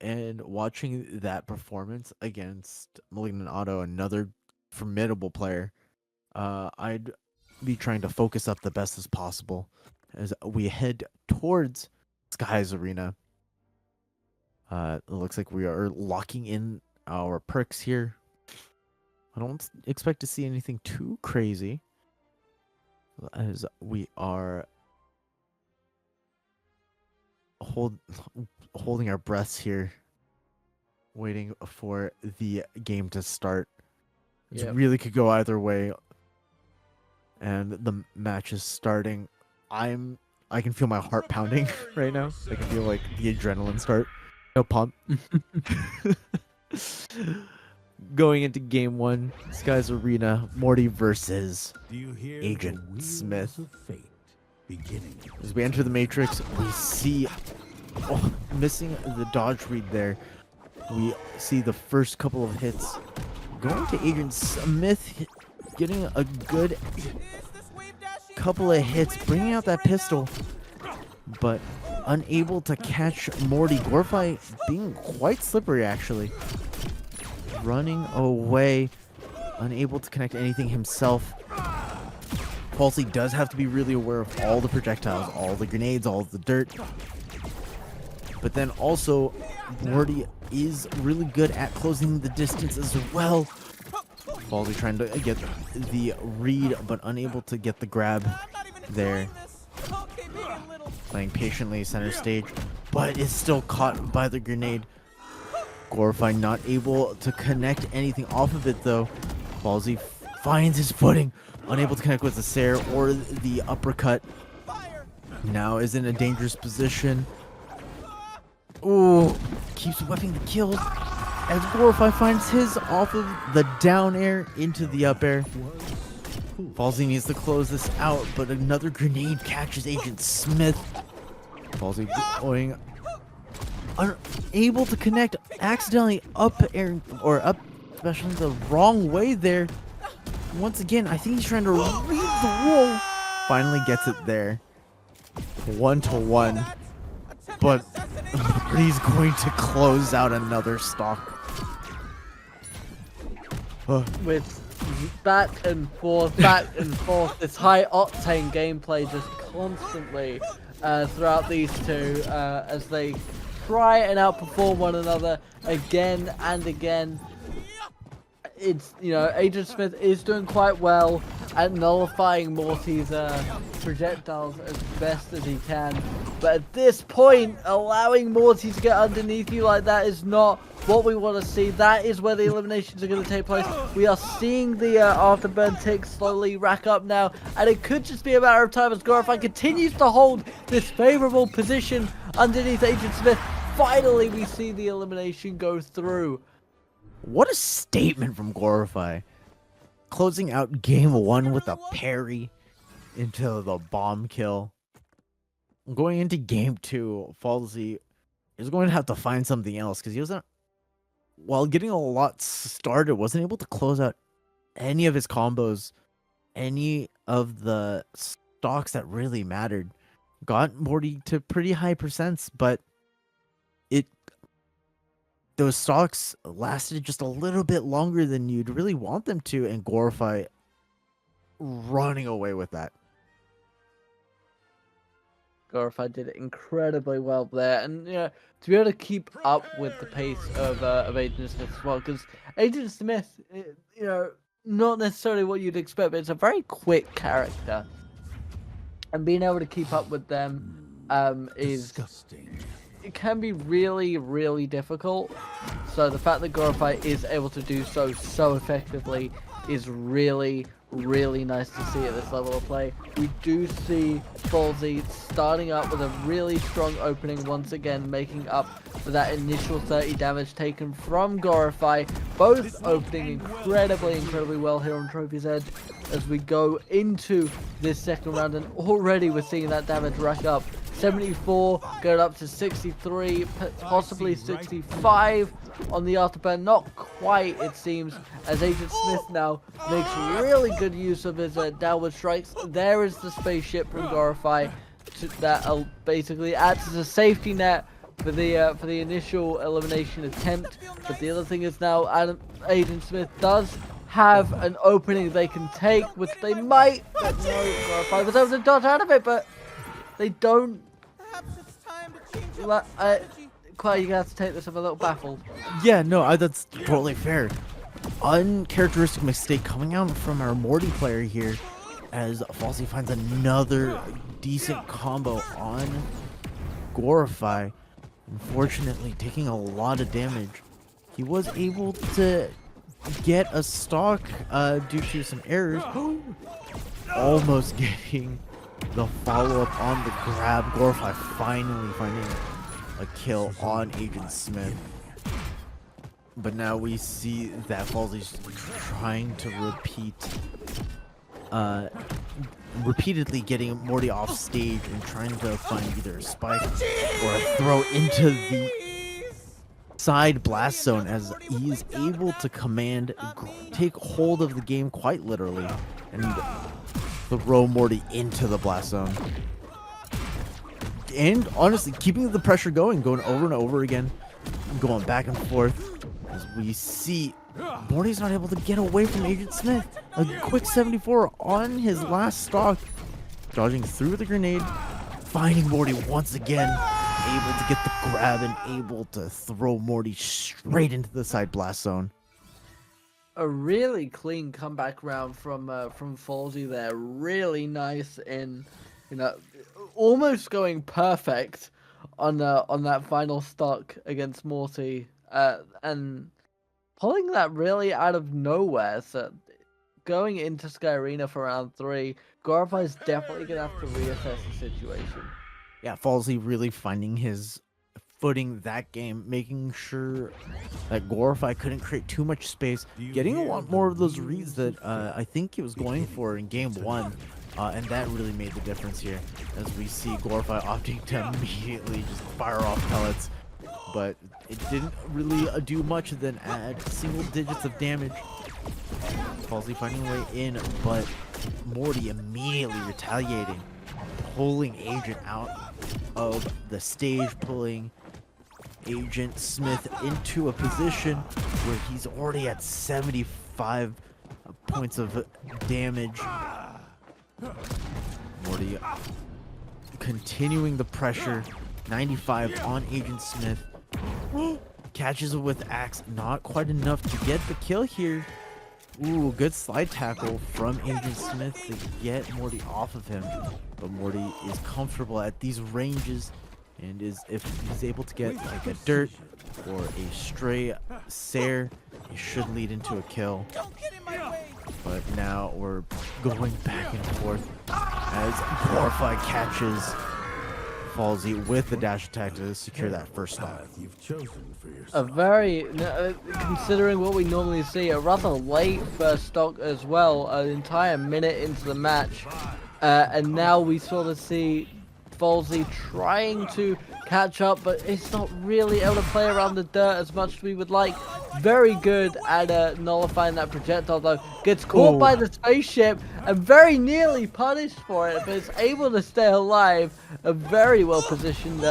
and watching that performance against Malignant Auto, another formidable player, I'd be trying to focus up the best as possible as we head towards Sky's Arena. It looks like we are locking in our perks here. I don't expect to see anything too crazy, as we are holding our breaths here, waiting for the game to start. It really could go either way, and the match is starting. I can feel my heart pounding right now. I can feel like the adrenaline start. No pump. Going into game 1, Sky's Arena, Morty versus Agent Smith. As we enter the Matrix, we see missing the dodge read there. We see the first couple of hits going to Agent Smith, getting a good couple of hits, bringing out that pistol, but unable to catch Morty. Gorifye being quite slippery, actually. Running away, unable to connect anything himself. Fallzei does have to be really aware of all the projectiles, all the grenades, all the dirt. But then also, Morty is really good at closing the distance as well. Fallzei trying to get the read, but unable to get the grab there. Playing patiently center stage, but is still caught by the grenade. Gorifye not able to connect anything off of it though. Fallzei finds his footing, unable to connect with the Sair or the uppercut. Now is in a dangerous position. Ooh, keeps whipping the kills as Gorifye finds his off of the down air into the up air. Fallzei needs to close this out, but another grenade catches Agent Smith. Fallzei going unable to connect, accidentally up air or up, especially the wrong way there. Once again, I think he's trying to read the wall. Finally gets it there. 1-1. But he's going to close out another stock. With back and forth, this high octane gameplay just constantly throughout these two as they try and outperform one another again and again. It's, you know, Agent Smith is doing quite well at nullifying Morty's projectiles as best as he can, but at this point, allowing Morty to get underneath you like that is not what we want to see. That is where the eliminations are going to take place. We are seeing the afterburn tick slowly rack up now, and it could just be a matter of time as Gorifye continues to hold this favorable position underneath Agent Smith. Finally, we see the elimination go through. What a statement from Gorifye. Closing out game 1 with a parry into the bomb kill. Going into game 2, Fallzei is going to have to find something else because he wasn't, while getting a lot started, wasn't able to close out any of his combos, any of the stocks that really mattered. Got Morty to pretty high percents, but those stocks lasted just a little bit longer than you'd really want them to, and Gorifye running away with that. Gorifye did it incredibly well there, and you know, to be able to keep up with the pace of Agent Smith as well, because Agent Smith, you know, not necessarily what you'd expect, but it's a very quick character, and being able to keep up with them is disgusting. It can be really, really difficult. So the fact that Gorifye is able to do so effectively is really, really nice to see at this level of play. We do see Fallzei starting up with a really strong opening once again, making up for that initial 30 damage taken from Gorifye. Both opening incredibly well here on Trophy's Edge as we go into this second round, and already we're seeing that damage rack up. 74 going up to 63, possibly 65 on the afterburn. Not quite, it seems, as Agent Smith now makes really good use of his downward strikes. There is the spaceship from Gorifye that basically acts as a safety net for the initial elimination attempt. But the other thing is now Agent Smith does have an opening they can take, which they might. But no, Gorifye was able to dodge out of it, but they don't. Quite, you're gonna have to take this. I'm a little baffled. Yeah, no, that's totally fair. Uncharacteristic mistake coming out from our Morty player here, as Fallzei finds another decent combo on Gorifye. Unfortunately, taking a lot of damage. He was able to get a stock due to some errors. Almost getting the follow-up on the grab. Gorifye finally finding a kill on Agent Smith. But now we see that Fallzei's trying to repeatedly getting Morty off stage and trying to find either a spike or a throw into the side blast zone, as he is able to take hold of the game quite literally and throw Morty into the blast zone. And honestly, keeping the pressure going over and over again, going back and forth, as we see Morty's not able to get away from Agent Smith. A quick 74 on his last stock, dodging through the grenade, finding Morty once again, able to get the grab and able to throw Morty straight into the side blast zone. A really clean comeback round from Fallzei there. Really nice in, almost going perfect on that final stock against Morty, and pulling that really out of nowhere. So going into Sky Arena for round 3, Gorifye's definitely gonna have to reassess the situation. Yeah, Fallzei really finding his footing that game, making sure that Gorifye couldn't create too much space, getting a lot more of those reads that I think he was going for in game 1. And that really made the difference here, as we see Gorifye opting to immediately just fire off pellets. But it didn't really do much than add single digits of damage. Fallzei finding a way in, but Morty immediately retaliating, pulling Agent out of the stage, pulling Agent Smith into a position where he's already at 75 points of damage. Morty continuing the pressure, 95 on Agent Smith. Catches it with axe, not quite enough to get the kill here. Ooh, good slide tackle from Agent Smith to get Morty off of him. But Morty is comfortable at these ranges, and if he's able to get like a dirt or a stray Sair, it should lead into a kill. But now we're going back and forth as Gorifye catches Fallzei with the dash attack to secure that first stop. A very, considering what we normally see, a rather late first stock as well, an entire minute into the match. And now we sort of see Fallzei trying to catch up, but it's not really able to play around the dirt as much as we would like. Very good at nullifying that projectile, though. Gets caught by the spaceship and very nearly punished for it, but is able to stay alive. A very well positioned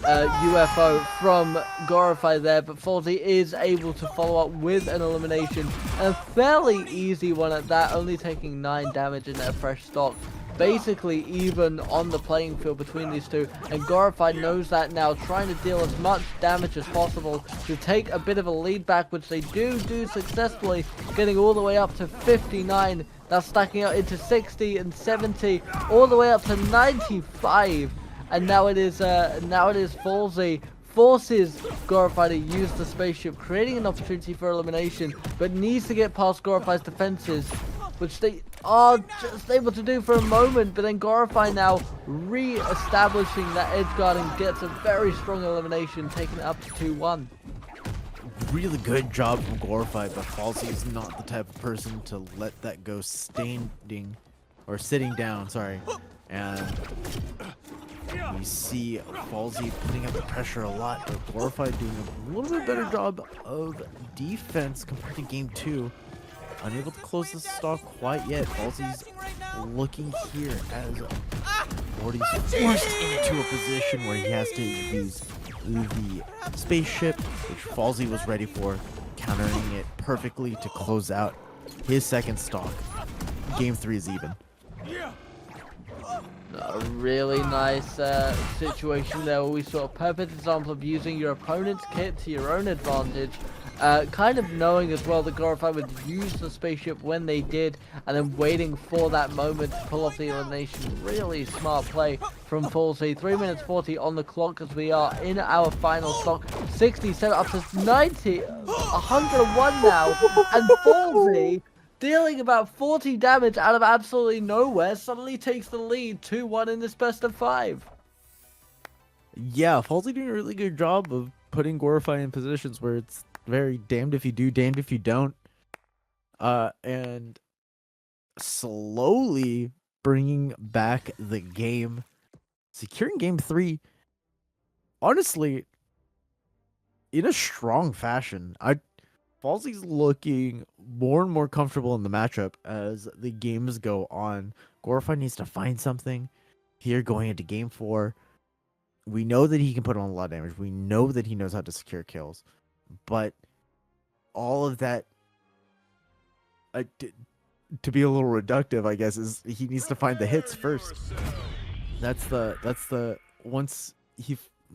UFO from Gorifye there, but Fallzei is able to follow up with an elimination, and a fairly easy one at that, only taking 9 damage in their fresh stock. Basically even on the playing field between these two, and Gorifye knows that now, trying to deal as much damage as possible to take a bit of a lead back, which they do successfully, getting all the way up to 59. That's stacking out into 60 and 70, all the way up to 95. And now it is Fallzei forces Gorifye to use the spaceship, creating an opportunity for elimination, but needs to get past Gorifye's defenses, which they are just able to do for a moment. But then Gorifye now re-establishing that edge guard and gets a very strong elimination, taking it up to 2-1. Really good job from Gorifye, but Fallzei is not the type of person to let that go sitting down, sorry. And we see Fallzei putting up the pressure a lot, but Gorifye doing a little bit better job of defense compared to game 2. Unable to close the stock quite yet. Fallzei's looking here as Morty's forced into a position where he has to use the spaceship, which Fallzei was ready for, countering it perfectly to close out his second stock. Game 3 is even. A really nice situation there where we saw a perfect example of using your opponent's kit to your own advantage. Kind of knowing as well that Gorifye would use the spaceship when they did, and then waiting for that moment to pull off the elimination. Really smart play from Fallzei. 3 minutes 40 on the clock as we are in our final stock. 67 up to 90, 101 now, and Fallzei, dealing about 40 damage out of absolutely nowhere, suddenly takes the lead 2-1 in this best of 5. Yeah, Fallzei doing a really good job of putting Gorifye in positions where it's very damned if you do, damned if you don't. And slowly bringing back the game, securing game 3, honestly, in a strong fashion. Fallzei's looking more and more comfortable in the matchup as the games go on. Gorifye needs to find something here going into game 4. We know that he can put on a lot of damage. We know that he knows how to secure kills. But all of that, to be a little reductive, I guess, is he needs to find the hits first. That's the once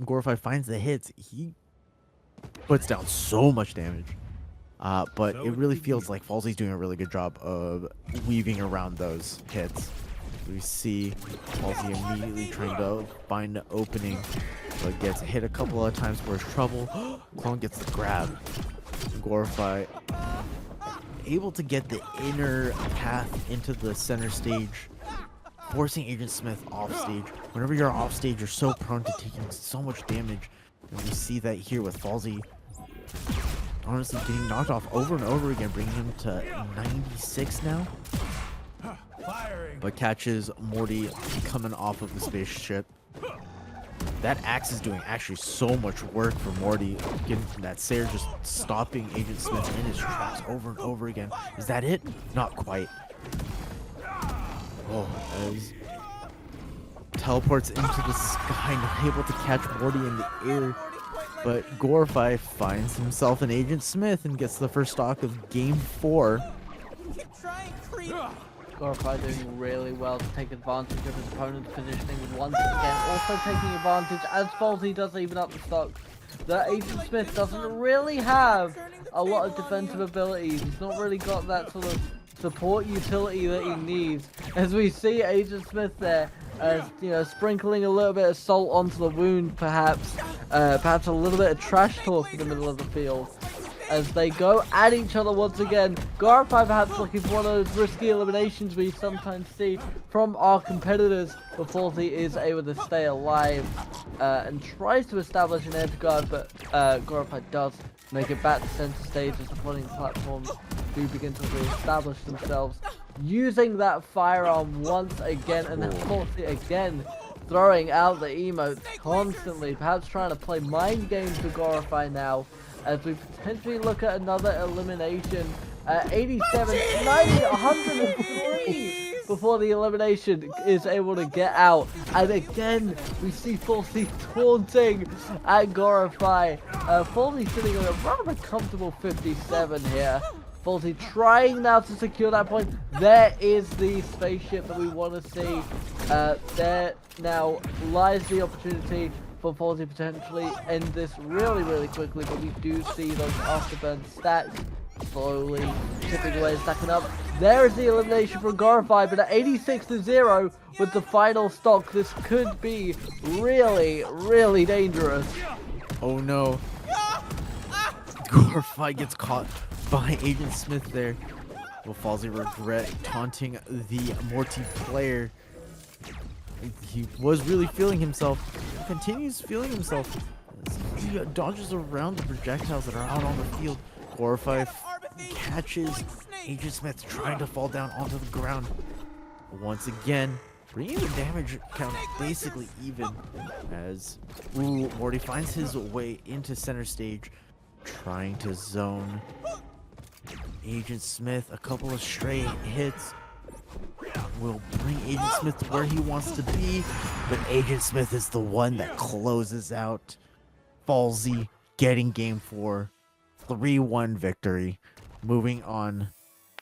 Gorifye finds the hits, he puts down so much damage. But it really feels like Fallzei's doing a really good job of weaving around those hits. We see Fallzei immediately trying to find an opening, but gets hit a couple of times for his trouble. Clone gets the grab. Gorifye able to get the inner path into the center stage, forcing Agent Smith off stage. Whenever you're off stage, you're so prone to taking so much damage. And we see that here with Fallzei honestly getting knocked off over and over again, bringing him to 96 now. But catches Morty coming off of the spaceship. That axe is doing actually so much work for Morty. Getting that Sayer just stopping Agent Smith in his tracks over and over again. Is that it? Not quite. Oh, as teleports into the sky, not able to catch Morty in the air. But Gorifye finds himself an Agent Smith and gets the first stock of game 4. Gorifye doing really well to take advantage of his opponent's positioning once again. Also taking advantage as Fallzei does even up the stock. That Agent Smith doesn't really have a lot of defensive abilities. He's not really got that sort of support utility that he needs. As we see Agent Smith there, sprinkling a little bit of salt onto the wound, perhaps a little bit of trash talk in the middle of the field. As they go at each other once again. Gorifye perhaps looking for one of those risky eliminations we sometimes see from our competitors, but Fallzei is able to stay alive and tries to establish an edge guard, but Gorifye does make it back to center stage as the supporting platforms do begin to re-establish themselves. Using that firearm once again, and then Fallzei again throwing out the emotes constantly, perhaps trying to play mind games with Gorifye now, as we potentially look at another elimination. 87, 90, 103 before the elimination is able to get out. And again, we see Fallzei taunting at Gorifye. Fallzei sitting on a rather comfortable 57 here. Fallzei trying now to secure that point. There is the spaceship that we want to see. There now lies the opportunity for Fallzei potentially end this really, really quickly, but we do see those afterburn stacks slowly chipping away and stacking up. There is the elimination from Gorifye, but at 86-0 with the final stock, this could be really, really dangerous. Oh no. Gorifye gets caught by Agent Smith there. Will Fallzei regret taunting the Morty player? He was really feeling himself. He continues feeling himself. He dodges around the projectiles that are out on the field. Gorifye catches Agent Smith trying to fall down onto the ground. Once again, bringing the damage count basically even as Morty finds his way into center stage, trying to zone Agent Smith. A couple of stray hits will bring Agent Smith to where he wants to be, but Agent Smith is the one that closes out Fallzei getting game 4. 3-1 victory. Moving on